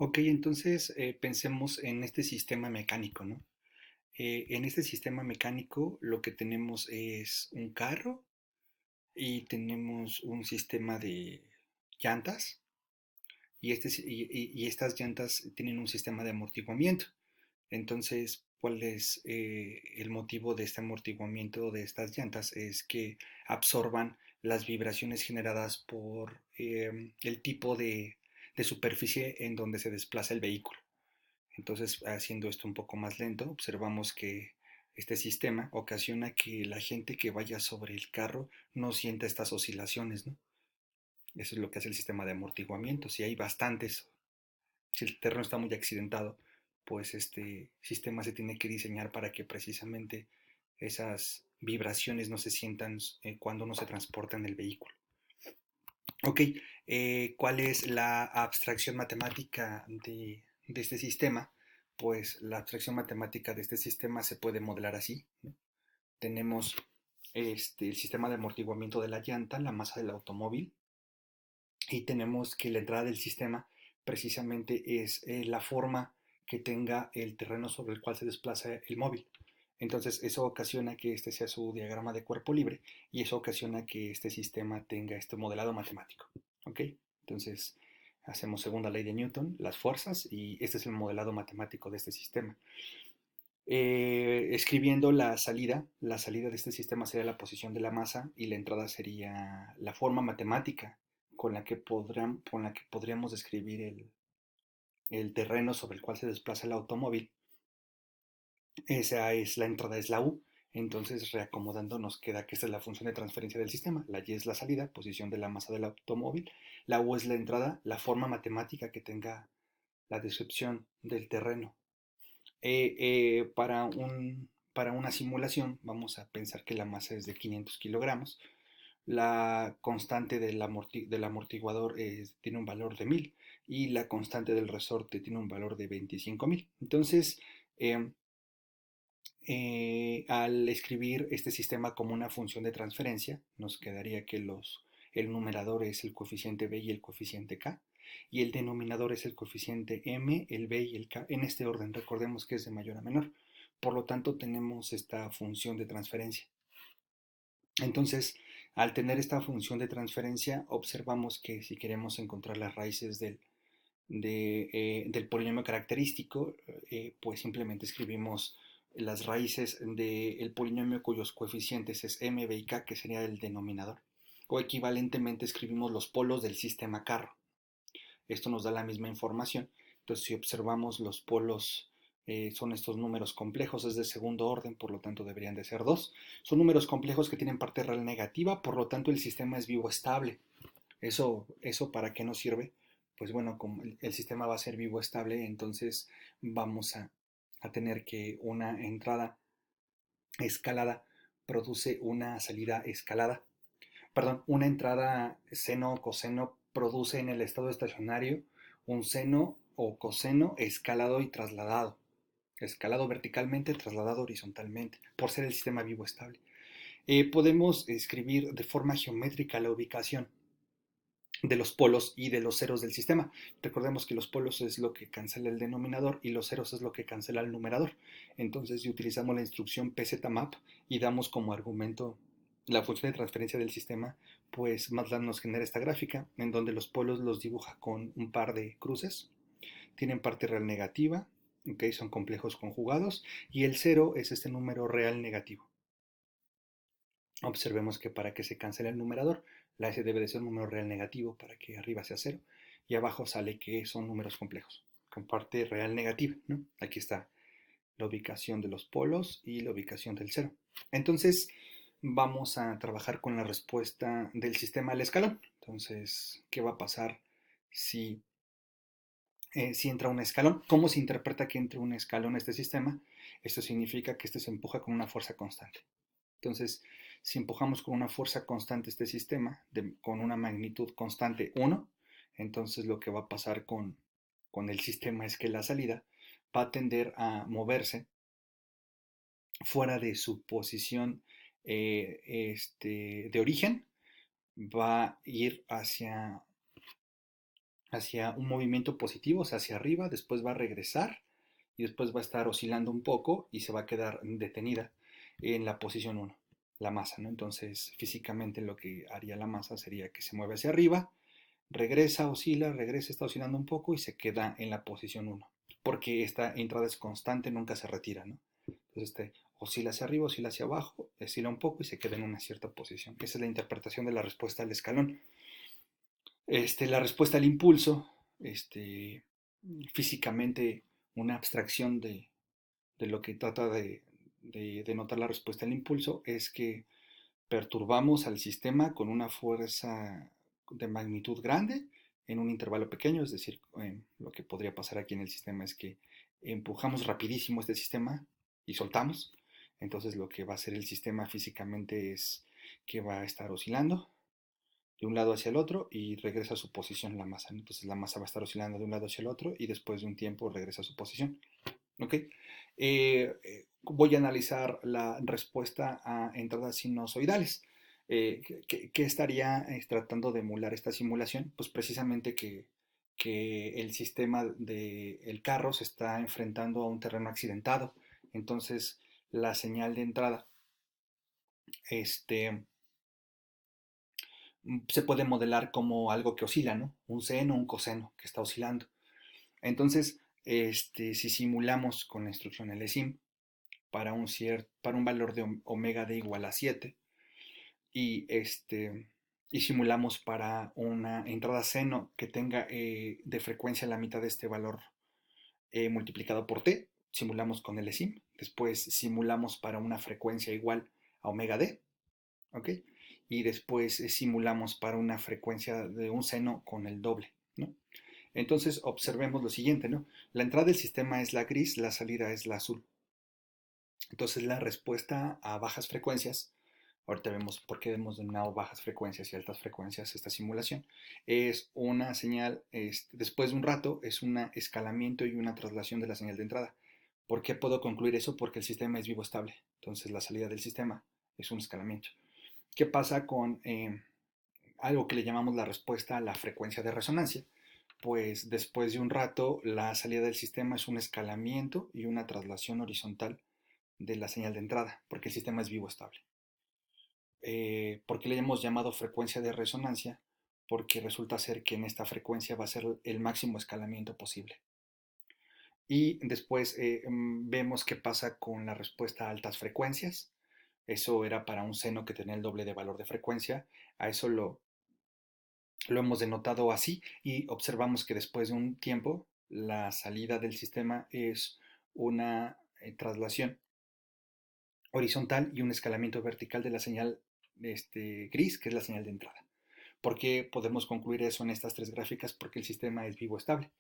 Ok, entonces pensemos en este sistema mecánico, ¿no? En este sistema mecánico lo que tenemos es un carro y tenemos un sistema de llantas y estas llantas tienen un sistema de amortiguamiento. Entonces, ¿cuál es el motivo de este amortiguamiento de estas llantas? Es que absorban las vibraciones generadas por el tipo de superficie en donde se desplaza el vehículo. Entonces, haciendo esto un poco más lento, observamos que este sistema ocasiona que la gente que vaya sobre el carro no sienta estas oscilaciones, ¿no? Eso es lo que hace el sistema de amortiguamiento. Si hay bastantes, si el terreno está muy accidentado, pues este sistema se tiene que diseñar para que precisamente esas vibraciones no se sientan cuando uno se transporta en el vehículo. Ok, ¿cuál es la abstracción matemática de este sistema? Pues la abstracción matemática de este sistema se puede modelar así, ¿no? Tenemos el sistema de amortiguamiento de la llanta, la masa del automóvil, y tenemos que la entrada del sistema precisamente es la forma que tenga el terreno sobre el cual se desplaza el móvil. Entonces eso ocasiona que este sea su diagrama de cuerpo libre y eso ocasiona que este sistema tenga este modelado matemático. ¿Ok? Entonces hacemos segunda ley de Newton, las fuerzas, y este es el modelado matemático de este sistema. Escribiendo la salida de este sistema sería la posición de la masa y la entrada sería la forma matemática con la que podríamos describir el terreno sobre el cual se desplaza el automóvil. Esa es la entrada, es la U. Entonces, reacomodando, nos queda que esta es la función de transferencia del sistema. La Y es la salida, posición de la masa del automóvil. La U es la entrada, la forma matemática que tenga la descripción del terreno. Para una simulación, vamos a pensar que la masa es de 500 kilogramos. La constante del amortiguador tiene un valor de 1000 y la constante del resorte tiene un valor de 25.000. Entonces, eh, al escribir este sistema como una función de transferencia, nos quedaría que el numerador es el coeficiente b y el coeficiente k, y el denominador es el coeficiente m, el b y el k, en este orden. Recordemos que es de mayor a menor. Por lo tanto, tenemos esta función de transferencia. Entonces, al tener esta función de transferencia, observamos que si queremos encontrar las raíces del polinomio característico, pues simplemente escribimos las raíces del polinomio cuyos coeficientes es m, b y k, que sería el denominador. O equivalentemente escribimos los polos del sistema carro. Esto nos da la misma información. Entonces, si observamos los polos, son estos números complejos, es de segundo orden, por lo tanto deberían de ser 2. Son números complejos que tienen parte real negativa, por lo tanto el sistema es vivo estable. ¿Eso para qué nos sirve? Pues bueno, como el sistema va a ser vivo estable, entonces vamos a tener que una entrada escalada produce una salida escalada. Perdón, una entrada seno o coseno produce en el estado estacionario un seno o coseno escalado y trasladado. Escalado verticalmente, trasladado horizontalmente, por ser el sistema vivo estable. Podemos escribir de forma geométrica la ubicación de los polos y de los ceros del sistema. Recordemos que los polos es lo que cancela el denominador y los ceros es lo que cancela el numerador. Entonces, si utilizamos la instrucción pzmap y damos como argumento la función de transferencia del sistema, pues MATLAB nos genera esta gráfica en donde los polos los dibuja con un par de cruces. Tienen parte real negativa, okay, son complejos conjugados, y el cero es este número real negativo. Observemos que para que se cancele el numerador, la S debe de ser un número real negativo para que arriba sea cero, y abajo sale que son números complejos, con parte real negativa, ¿no? Aquí está la ubicación de los polos y la ubicación del cero. Entonces, vamos a trabajar con la respuesta del sistema al escalón. Entonces, ¿qué va a pasar si, si entra un escalón? ¿Cómo se interpreta que entre un escalón a este sistema? Esto significa que este se empuja con una fuerza constante. Entonces, si empujamos con una fuerza constante este sistema, con una magnitud constante 1, entonces lo que va a pasar con el sistema es que la salida va a tender a moverse fuera de su posición de origen, va a ir hacia un movimiento positivo, o sea, hacia arriba, después va a regresar y después va a estar oscilando un poco y se va a quedar detenida en la posición uno, la masa, ¿no? Entonces, físicamente lo que haría la masa sería que se mueve hacia arriba, regresa, oscila, regresa, está oscilando un poco y se queda en la posición uno, porque esta entrada es constante, nunca se retira, ¿no? Entonces, oscila hacia arriba, oscila hacia abajo, oscila un poco y se queda en una cierta posición. Esa es la interpretación de la respuesta al escalón. La respuesta al impulso, físicamente una abstracción de lo que trata de denotar la respuesta al impulso es que perturbamos al sistema con una fuerza de magnitud grande en un intervalo pequeño, es decir, lo que podría pasar aquí en el sistema es que empujamos rapidísimo este sistema y soltamos. Entonces lo que va a hacer el sistema físicamente es que va a estar oscilando de un lado hacia el otro y regresa a su posición en la masa, ¿no? Entonces la masa va a estar oscilando de un lado hacia el otro y después de un tiempo regresa a su posición. ¿Ok? Voy a analizar la respuesta a entradas sinusoidales. ¿Qué estaría tratando de emular esta simulación? Pues precisamente que el sistema del carro se está enfrentando a un terreno accidentado. Entonces, la señal de entrada este, se puede modelar como algo que oscila, ¿no? Un seno, un coseno que está oscilando. Entonces, si simulamos con la instrucción LSIM para un valor de omega d igual a 7 y, y simulamos para una entrada seno que tenga de frecuencia la mitad de este valor multiplicado por t, simulamos con LSIM. Después simulamos para una frecuencia igual a omega d, ¿ok? Y después simulamos para una frecuencia de un seno con el doble, ¿no? Entonces observemos lo siguiente, ¿no? La entrada del sistema es la gris, la salida es la azul. Entonces la respuesta a bajas frecuencias, ahorita vemos por qué hemos denominado bajas frecuencias y altas frecuencias esta simulación, es una señal, después de un rato, es un escalamiento y una traslación de la señal de entrada. ¿Por qué puedo concluir eso? Porque el sistema es vivo estable. Entonces la salida del sistema es un escalamiento. ¿Qué pasa con algo que le llamamos la respuesta a la frecuencia de resonancia? Pues después de un rato la salida del sistema es un escalamiento y una traslación horizontal de la señal de entrada, porque el sistema es vivo estable. ¿Por qué le hemos llamado frecuencia de resonancia? Porque resulta ser que en esta frecuencia va a ser el máximo escalamiento posible. Y después vemos qué pasa con la respuesta a altas frecuencias. Eso era para un seno que tenía el doble de valor de frecuencia. A eso lo hemos denotado así y observamos que después de un tiempo la salida del sistema es una traslación horizontal y un escalamiento vertical de la señal gris, que es la señal de entrada. ¿Por qué podemos concluir eso en estas tres gráficas? Porque el sistema es vivo estable.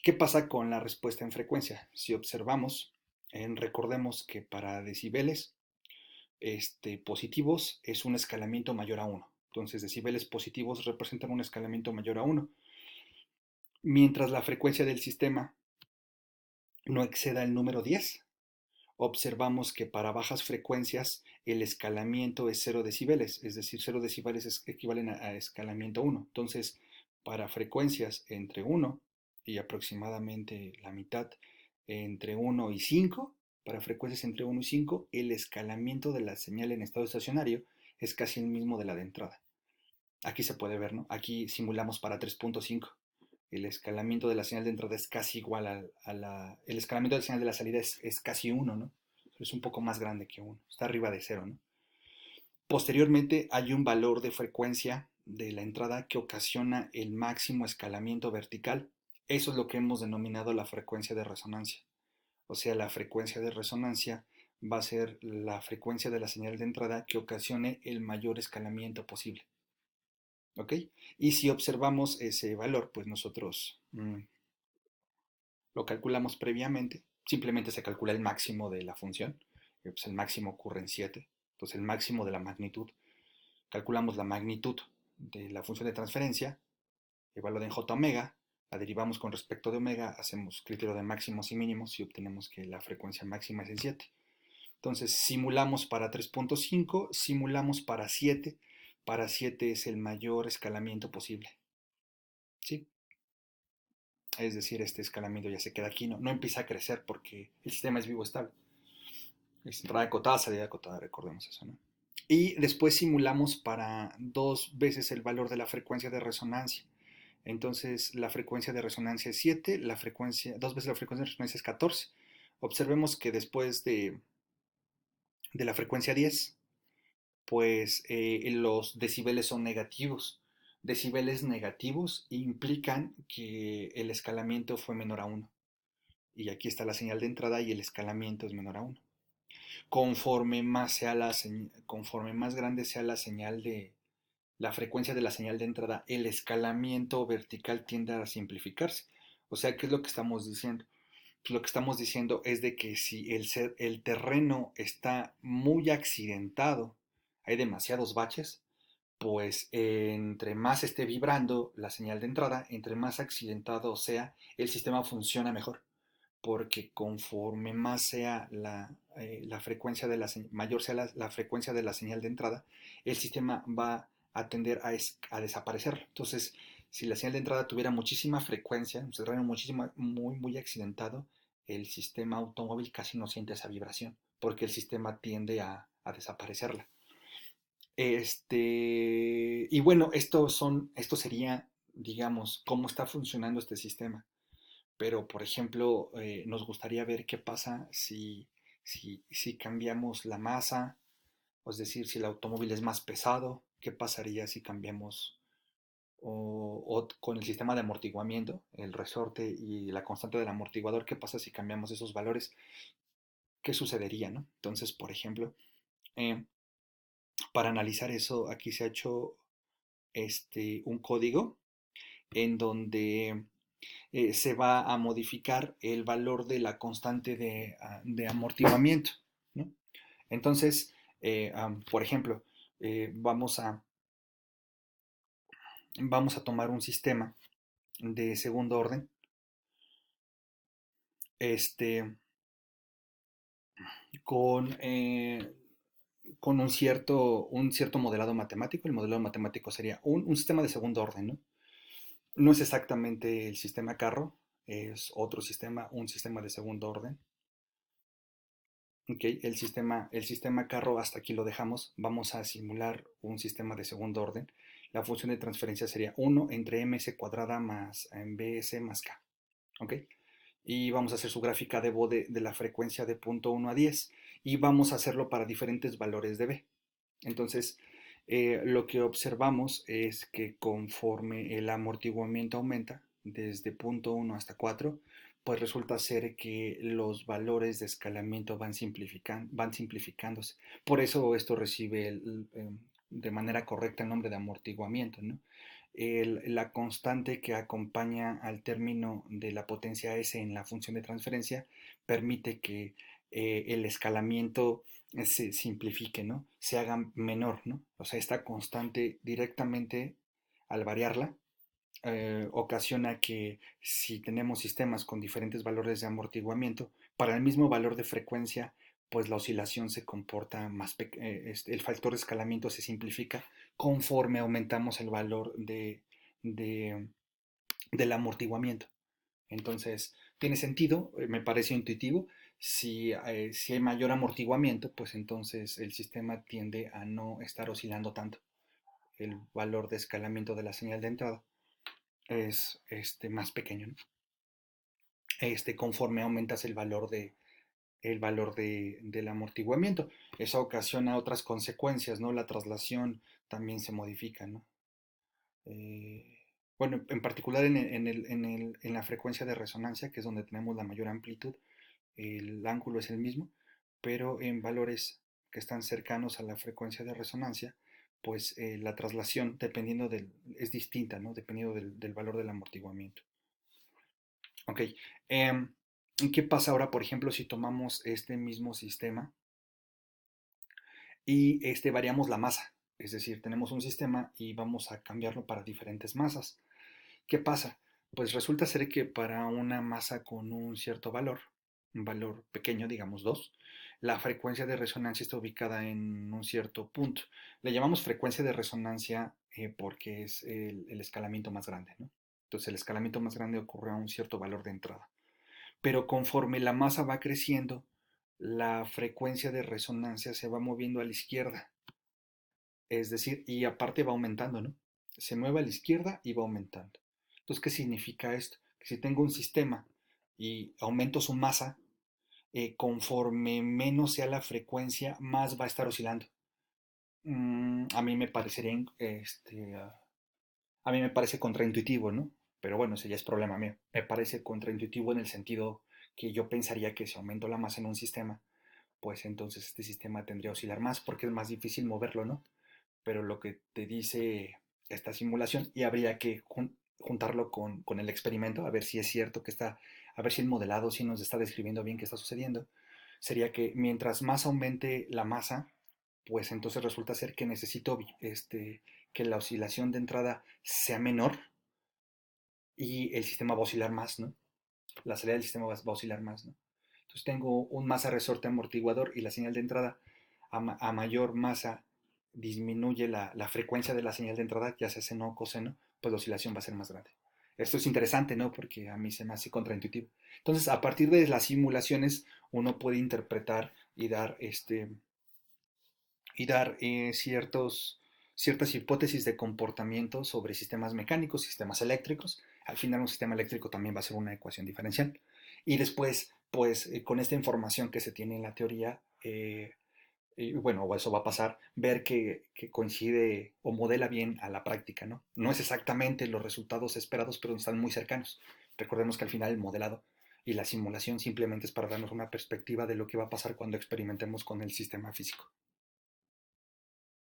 ¿Qué pasa con la respuesta en frecuencia? Si observamos, recordemos que para decibeles positivos es un escalamiento mayor a 1. Entonces, decibeles positivos representan un escalamiento mayor a 1. Mientras la frecuencia del sistema no exceda el número 10, observamos que para bajas frecuencias el escalamiento es 0 decibeles, es decir, 0 decibeles equivalen a escalamiento 1. Entonces, para frecuencias entre 1 y aproximadamente la mitad entre 1 y 5, para frecuencias entre 1 y 5, el escalamiento de la señal en estado estacionario es casi el mismo de la de entrada. Aquí se puede ver, ¿no? Aquí simulamos para 3.5. El escalamiento de la señal de entrada es casi igual el escalamiento de la señal de la salida es casi 1, ¿no? Es un poco más grande que 1, está arriba de 0, ¿no? Posteriormente hay un valor de frecuencia de la entrada que ocasiona el máximo escalamiento vertical. Eso es lo que hemos denominado la frecuencia de resonancia. O sea, la frecuencia de resonancia va a ser la frecuencia de la señal de entrada que ocasione el mayor escalamiento posible. ¿Ok? Y si observamos ese valor, pues nosotros lo calculamos previamente. Simplemente se calcula el máximo de la función. Pues el máximo ocurre en 7. Entonces el máximo de la magnitud. Calculamos la magnitud de la función de transferencia, evaluada en j omega. La derivamos con respecto de omega, hacemos criterio de máximos y mínimos y obtenemos que la frecuencia máxima es en 7. Entonces simulamos para 3.5, simulamos para 7. Para 7 es el mayor escalamiento posible. ¿Sí? Es decir, este escalamiento ya se queda aquí, no empieza a crecer porque el sistema es vivo estable. Es entrada acotada, salida acotada, recordemos eso, ¿no? Y después simulamos para dos veces el valor de la frecuencia de resonancia. Entonces la frecuencia de resonancia es 7, dos veces la frecuencia de resonancia es 14. Observemos que después de la frecuencia 10, pues los decibeles son negativos. Decibeles negativos implican que el escalamiento fue menor a 1. Y aquí está la señal de entrada y el escalamiento es menor a 1. Conforme más grande sea la señal de la frecuencia de la señal de entrada, el escalamiento vertical tiende a simplificarse. O sea, ¿qué es lo que estamos diciendo? Pues lo que estamos diciendo es de que si el terreno está muy accidentado, hay demasiados baches, pues entre más esté vibrando la señal de entrada, entre más accidentado sea, el sistema funciona mejor porque conforme más sea la frecuencia de mayor sea la frecuencia de la señal de entrada, el sistema va a tender a desaparecer. Entonces, si la señal de entrada tuviera muchísima frecuencia, un terreno muy accidentado, el sistema automóvil casi no siente esa vibración, porque el sistema tiende a desaparecerla. Y bueno, esto sería, digamos, cómo está funcionando este sistema. Pero, por ejemplo, nos gustaría ver qué pasa si cambiamos la masa, es decir, si el automóvil es más pesado, qué pasaría si cambiamos o con el sistema de amortiguamiento, el resorte y la constante del amortiguador, qué pasa si cambiamos esos valores, qué sucedería, ¿no? Entonces, por ejemplo, eh, para analizar eso, aquí se ha hecho un código en donde se va a modificar el valor de la constante de amortiguamiento, ¿no? Entonces, por ejemplo, eh, vamos, a, vamos a tomar un sistema de segundo orden este, con, eh, con un cierto modelado matemático. El modelado matemático sería un sistema de segundo orden, ¿no? No es exactamente el sistema carro, es otro sistema, un sistema de segundo orden. Ok, el sistema carro hasta aquí lo dejamos. Vamos a simular un sistema de segundo orden. La función de transferencia sería 1 entre ms cuadrada más bs más k. Ok, y vamos a hacer su gráfica de bode de la frecuencia de punto 1 a 10 y vamos a hacerlo para diferentes valores de b. Entonces, lo que observamos es que conforme el amortiguamiento aumenta, desde punto 1 hasta 4, pues resulta ser que los valores de escalamiento van simplificándose. Por eso esto recibe de manera correcta el nombre de amortiguamiento, ¿no? La constante que acompaña al término de la potencia S en la función de transferencia permite que el escalamiento se simplifique, ¿no? Se haga menor, ¿no? O sea, esta constante directamente al variarla ocasiona que si tenemos sistemas con diferentes valores de amortiguamiento, para el mismo valor de frecuencia, pues la oscilación se comporta el factor de escalamiento se simplifica conforme aumentamos el valor de- del amortiguamiento. Entonces, tiene sentido, me parece intuitivo. Si hay mayor amortiguamiento, pues entonces el sistema tiende a no estar oscilando tanto. El valor de escalamiento de la señal de entrada es más pequeño, ¿no? Conforme aumentas el valor del amortiguamiento. Eso ocasiona otras consecuencias, ¿no? La traslación también se modifica, ¿no? Eh, bueno, en particular en la frecuencia de resonancia, que es donde tenemos la mayor amplitud, el ángulo es el mismo, pero en valores que están cercanos a la frecuencia de resonancia, pues la traslación es distinta, ¿no? Dependiendo del valor del amortiguamiento. Ok, em, ¿qué pasa ahora, por ejemplo, si tomamos este mismo sistema y variamos la masa? Es decir, tenemos un sistema y vamos a cambiarlo para diferentes masas. ¿Qué pasa? Pues resulta ser que para una masa con un cierto valor, un valor pequeño, digamos 2, la frecuencia de resonancia está ubicada en un cierto punto. Le llamamos frecuencia de resonancia porque es el escalamiento más grande, ¿no? Entonces el escalamiento más grande ocurre a un cierto valor de entrada. Pero conforme la masa va creciendo, la frecuencia de resonancia se va moviendo a la izquierda. Es decir, y aparte va aumentando, ¿no? Se mueve a la izquierda y va aumentando. Entonces, ¿qué significa esto? Que si tengo un sistema y aumento su masa, conforme menos sea la frecuencia, más va a estar oscilando. A mí me parecería, a mí me parece contraintuitivo, ¿no? Pero bueno, ese ya es problema mío. Me parece contraintuitivo en el sentido que yo pensaría que si aumento la masa en un sistema, pues entonces este sistema tendría que oscilar más porque es más difícil moverlo, ¿no? Pero lo que te dice esta simulación, y habría que juntarlo con el experimento, a ver si es cierto que está, a ver si el modelado sí nos está describiendo bien qué está sucediendo, sería que mientras más aumente la masa, pues entonces resulta ser que necesito que la oscilación de entrada sea menor y el sistema va a oscilar más, ¿no? La salida del sistema va a oscilar más, ¿no? Entonces tengo un masa resorte amortiguador y la señal de entrada a mayor masa disminuye la frecuencia de la señal de entrada, ya sea seno o coseno, pues la oscilación va a ser más grande. Esto es interesante, ¿no? Porque a mí se me hace contraintuitivo. Entonces, a partir de las simulaciones, uno puede interpretar y dar ciertas hipótesis de comportamiento sobre sistemas mecánicos, sistemas eléctricos. Al final un sistema eléctrico también va a ser una ecuación diferencial. Y después, pues con esta información que se tiene en la teoría, y bueno, eso va a pasar, ver que coincide o modela bien a la práctica, ¿no? No es exactamente los resultados esperados, pero están muy cercanos. Recordemos que al final el modelado y la simulación simplemente es para darnos una perspectiva de lo que va a pasar cuando experimentemos con el sistema físico.